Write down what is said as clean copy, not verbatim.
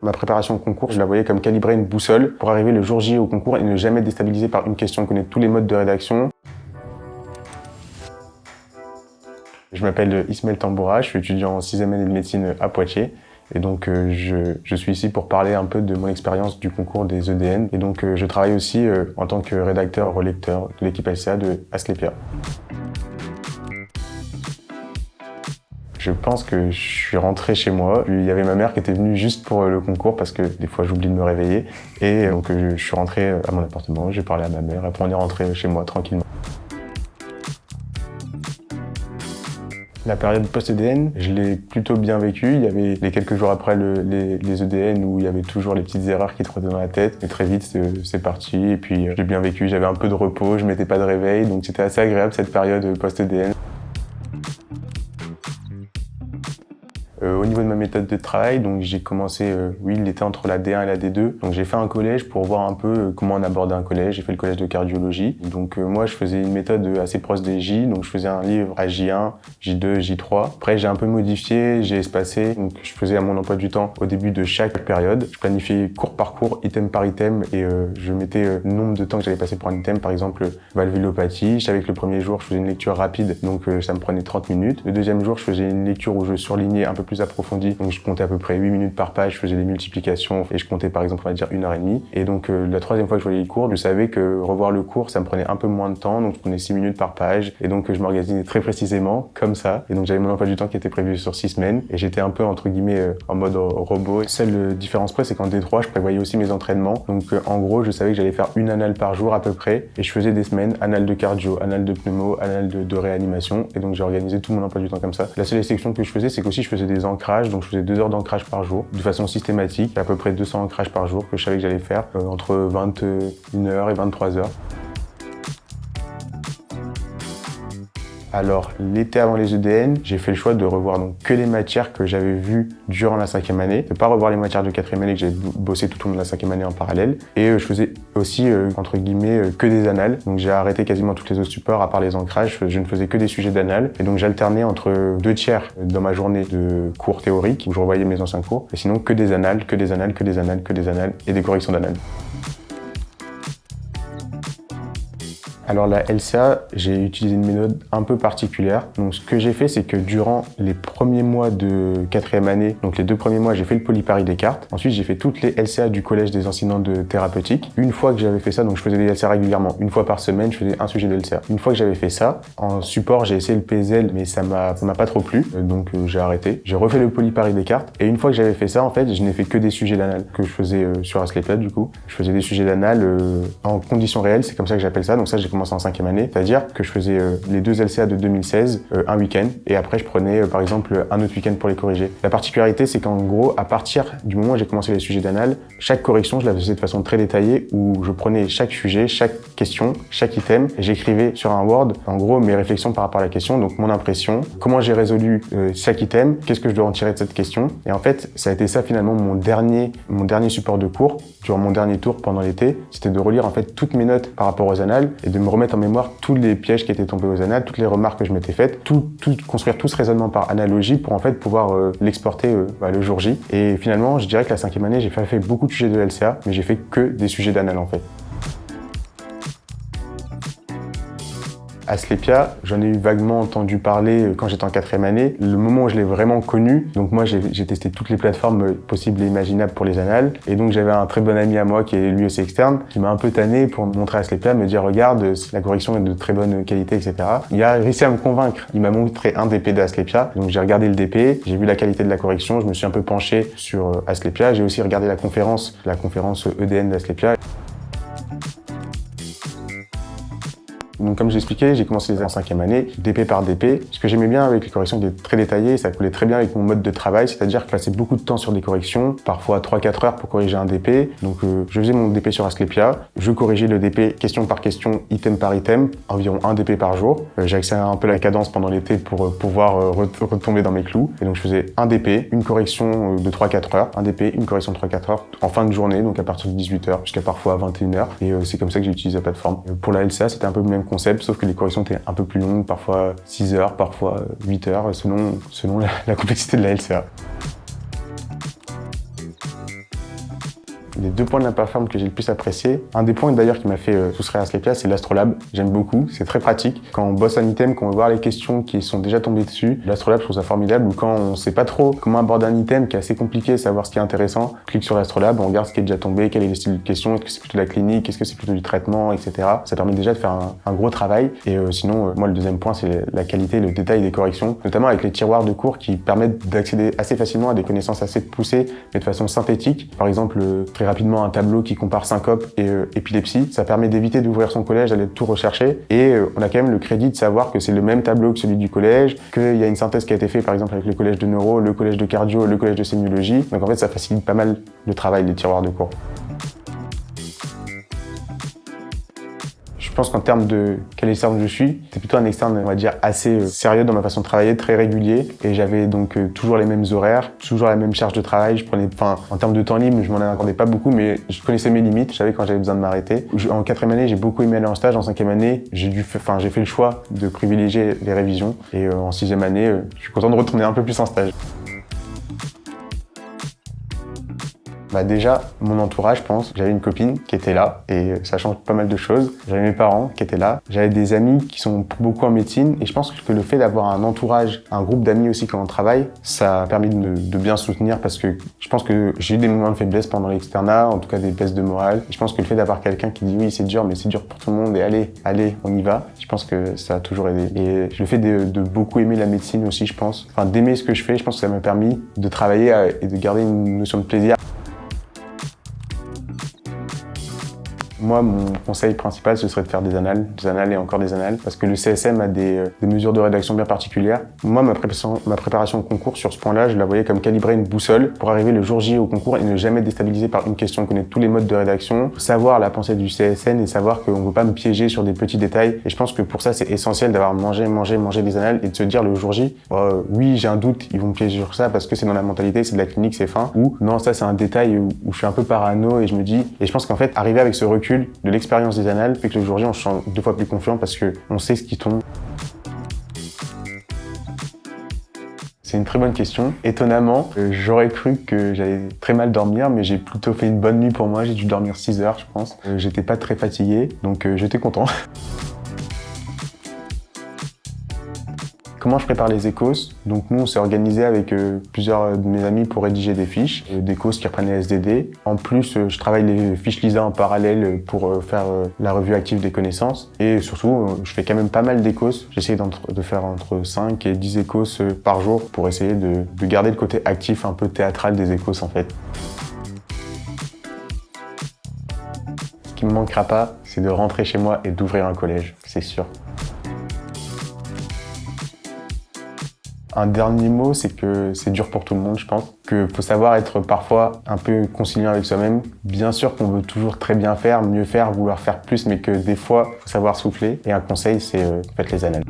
Ma préparation au concours, je la voyais comme calibrer une boussole pour arriver le jour J au concours et ne jamais être déstabilisé par une question, connaître tous les modes de rédaction. Je m'appelle Ismaël Tamboura, je suis étudiant en 6e année de médecine à Poitiers. Et donc je suis ici pour parler un peu de mon expérience du concours des EDN. Et donc je travaille aussi en tant que rédacteur-relecteur de l'équipe LCA de Asclepia. Je pense que je suis rentré chez moi. Il y avait ma mère qui était venue juste pour le concours parce que des fois j'oublie de me réveiller. Et donc je suis rentré à mon appartement, j'ai parlé à ma mère, après on est rentré chez moi tranquillement. La période post-EDN, je l'ai plutôt bien vécue. Il y avait les quelques jours après les EDN où il y avait toujours les petites erreurs qui trottaient dans la tête. Mais très vite, c'est parti. Et puis, j'ai bien vécu. J'avais un peu de repos, je mettais pas de réveil. Donc, c'était assez agréable cette période post-EDN. Au niveau de ma méthode de travail, donc j'ai commencé, il était entre la D1 et la D2. Donc j'ai fait un collège pour voir un peu comment on abordait un collège. J'ai fait le collège de cardiologie. Donc moi, je faisais une méthode assez proche des J. Donc je faisais un livre à J1, J2, J3. Après, j'ai un peu modifié, j'ai espacé. Donc je faisais à mon emploi du temps au début de chaque période. Je planifiais cours par cours, item par item, et je mettais le nombre de temps que j'allais passer pour un item. Par exemple, valvulopathie. Je savais que le premier jour, je faisais une lecture rapide, donc ça me prenait 30 minutes. Le deuxième jour, je faisais une lecture où je surlignais un peu plus approfondie. Donc je comptais à peu près 8 minutes par page, je faisais des multiplications et je comptais par exemple on va dire 1h30. Et donc la troisième fois que je voyais le cours, je savais que revoir le cours ça me prenait un peu moins de temps, donc je prenais 6 minutes par page. Et donc je m'organisais très précisément comme ça. Et donc j'avais mon emploi du temps qui était prévu sur 6 semaines et j'étais un peu entre guillemets en mode robot. Seule différence près c'est qu'en D3 je prévoyais aussi mes entraînements. Donc en gros je savais que j'allais faire une annale par jour à peu près et je faisais des semaines annale de cardio, annale de pneumo, annale de réanimation. Et donc j'ai organisé tout mon emploi du temps comme ça. La seule exception que je faisais c'est qu'aussi je faisais des ancrages, donc je faisais 2 heures d'ancrage par jour, de façon systématique, à peu près 200 ancrages par jour que je savais que j'allais faire entre 21h et 23h. Alors, l'été avant les EDN, j'ai fait le choix de revoir donc que les matières que j'avais vues durant la 5e année, de pas revoir les matières de 4e année que j'avais bossé tout au long de la 5e année en parallèle. Et je faisais aussi, entre guillemets, que des annales. Donc j'ai arrêté quasiment toutes les autres supports, à part les ancrages, je ne faisais que des sujets d'annales. Et donc j'alternais entre 2 tiers dans ma journée de cours théoriques, où je revoyais mes anciens cours, et sinon que des annales, que des annales, que des annales, que des annales, et des corrections d'annales. Alors la LCA, j'ai utilisé une méthode un peu particulière. Donc ce que j'ai fait, c'est que durant les premiers mois de 4e année, donc les 2 premiers mois, j'ai fait le polypari Descartes. Ensuite, j'ai fait toutes les LCA du collège des enseignants de thérapeutique. Une fois que j'avais fait ça, donc je faisais des LCA régulièrement. Une fois par semaine, je faisais un sujet de LCA. Une fois que j'avais fait ça, en support, j'ai essayé le PSL, mais ça m'a pas trop plu. Donc j'ai arrêté. J'ai refait le polypari Descartes. Et une fois que j'avais fait ça, en fait, je n'ai fait que des sujets d'anal que je faisais sur Asclepia, du coup. Je faisais des sujets d'anal en conditions réelles, c'est comme ça que j'appelle ça. Donc ça, j'ai commencé en 5e année, c'est-à-dire que je faisais les 2 LCA de 2016 un week-end et après je prenais par exemple un autre week-end pour les corriger. La particularité c'est qu'en gros à partir du moment où j'ai commencé les sujets d'anal, chaque correction je la faisais de façon très détaillée où je prenais chaque sujet, chaque question, chaque item et j'écrivais sur un Word en gros mes réflexions par rapport à la question, donc mon impression, comment j'ai résolu chaque item, qu'est-ce que je dois en tirer de cette question. Et en fait ça a été ça finalement mon dernier support de cours durant mon dernier tour pendant l'été, c'était de relire en fait toutes mes notes par rapport aux annales et de me remettre en mémoire tous les pièges qui étaient tombés aux annales, toutes les remarques que je m'étais faites, construire tout ce raisonnement par analogie pour en fait pouvoir l'exporter le jour J. Et finalement, je dirais que la 5e année, j'ai fait beaucoup de sujets de LCA, mais j'ai fait que des sujets d'annales en fait. Asclepia, j'en ai eu vaguement entendu parler quand j'étais en 4e année. Le moment où je l'ai vraiment connu, donc moi j'ai testé toutes les plateformes possibles et imaginables pour les annales. Et donc j'avais un très bon ami à moi qui est lui aussi externe, qui m'a un peu tanné pour me montrer Asclepia, me dire regarde, la correction est de très bonne qualité, etc. Il a réussi à me convaincre. Il m'a montré un DP d'Asclepia. Donc j'ai regardé le DP, j'ai vu la qualité de la correction, je me suis un peu penché sur Asclepia. J'ai aussi regardé la conférence EDN d'Asclepia. Donc comme j'expliquais, j'ai commencé en 5e année, DP par DP. Ce que j'aimais bien avec les corrections étaient très détaillées, ça collait très bien avec mon mode de travail, c'est-à-dire que je passais beaucoup de temps sur des corrections, parfois 3-4 heures pour corriger un DP. Donc je faisais mon DP sur Asclepia, je corrigeais le DP question par question, item par item, environ un DP par jour. J'ai accéléré un peu la cadence pendant l'été pour pouvoir retomber dans mes clous. Et donc je faisais un DP, une correction de 3-4 heures, un DP, une correction de 3-4 heures en fin de journée, donc à partir de 18 heures jusqu'à parfois 21 heures. Et c'est comme ça que j'ai utilisé la plateforme. Pour la LCA, c'était un peu le même concept, sauf que les corrections étaient un peu plus longues, parfois 6 heures, parfois 8 heures, selon la complexité de la LCA. Les 2 points de la plateforme que j'ai le plus apprécié, un des points d'ailleurs qui m'a fait souscrire à Slepia, c'est l'Astrolabe. J'aime beaucoup, c'est très pratique. Quand on bosse un item, qu'on veut voir les questions qui sont déjà tombées dessus, l'Astrolabe, je trouve ça formidable. Ou quand on sait pas trop comment aborder un item qui est assez compliqué, savoir ce qui est intéressant, on clique sur l'Astrolabe, on regarde ce qui est déjà tombé, quel est le style de question, est-ce que c'est plutôt de la clinique, est-ce que c'est plutôt du traitement, etc. Ça permet déjà de faire un gros travail. Et sinon, moi, le deuxième point, c'est la qualité et le détail des corrections, notamment avec les tiroirs de cours qui permettent d'accéder assez facilement à des connaissances assez poussées, mais de façon synthétique. Par exemple, très rapidement, un tableau qui compare syncope et épilepsie. Ça permet d'éviter d'ouvrir son collège, d'aller tout rechercher. Et on a quand même le crédit de savoir que c'est le même tableau que celui du collège, qu'il y a une synthèse qui a été faite par exemple avec le collège de neuro, le collège de cardio, le collège de sémiologie. Donc en fait, ça facilite pas mal le travail, les tiroirs de cours. Je pense qu'en termes de quel externe je suis, c'est plutôt un externe, on va dire, assez sérieux dans ma façon de travailler, très régulier. Et j'avais donc toujours les mêmes horaires, toujours la même charge de travail. En termes de temps libre, je m'en accordais pas beaucoup, mais je connaissais mes limites. Je savais quand j'avais besoin de m'arrêter. En 4e année, j'ai beaucoup aimé aller en stage. En 5e année, j'ai fait le choix de privilégier les révisions. Et en 6e année, je suis content de retourner un peu plus en stage. Déjà, mon entourage, je pense. J'avais une copine qui était là et ça change pas mal de choses. J'avais mes parents qui étaient là. J'avais des amis qui sont beaucoup en médecine et je pense que le fait d'avoir un entourage, un groupe d'amis aussi quand on travaille, ça a permis de bien soutenir parce que je pense que j'ai eu des moments de faiblesse pendant l'externat, en tout cas des baisses de morale. Et je pense que le fait d'avoir quelqu'un qui dit oui, c'est dur, mais c'est dur pour tout le monde et allez, on y va, je pense que ça a toujours aidé. Et le fait de beaucoup aimer la médecine aussi, je pense, d'aimer ce que je fais, je pense que ça m'a permis de travailler et de garder une notion de plaisir. Moi, mon conseil principal, ce serait de faire des annales et encore des annales, parce que le CSM a des mesures de rédaction bien particulières. Moi, ma préparation au concours, sur ce point-là, je la voyais comme calibrer une boussole pour arriver le jour J au concours et ne jamais déstabiliser par une question, connaître tous les modes de rédaction, savoir la pensée du CSN et savoir qu'on ne veut pas me piéger sur des petits détails. Et je pense que pour ça, c'est essentiel d'avoir mangé des annales et de se dire le jour J, oui, j'ai un doute, ils vont me piéger sur ça parce que c'est dans la mentalité, c'est de la clinique, c'est fin. Ou non, ça, c'est un détail où je suis un peu parano et je me dis, et je pense qu'en fait, arriver avec ce recul de l'expérience des annales fait que le jour J, on se sent 2 fois plus confiant parce qu'on sait ce qui tombe. C'est une très bonne question. Étonnamment, j'aurais cru que j'allais très mal dormir, mais j'ai plutôt fait une bonne nuit pour moi. J'ai dû dormir 6 heures, je pense. J'étais pas très fatigué, donc j'étais content. Comment je prépare les écos? Donc nous, on s'est organisé avec plusieurs de mes amis pour rédiger des fiches, des écos qui reprennent les SDD. En plus, je travaille les fiches LISA en parallèle pour faire la revue active des connaissances. Et surtout, je fais quand même pas mal d'écos. J'essaie de faire entre 5 et 10 écos par jour pour essayer de garder le côté actif, un peu théâtral des écos en fait. Ce qui me manquera pas, c'est de rentrer chez moi et d'ouvrir un collège, c'est sûr. Un dernier mot, c'est que c'est dur pour tout le monde, je pense. Qu'il faut savoir être parfois un peu conciliant avec soi-même. Bien sûr qu'on veut toujours très bien faire, mieux faire, vouloir faire plus, mais que des fois, il faut savoir souffler. Et un conseil, c'est faites les annales.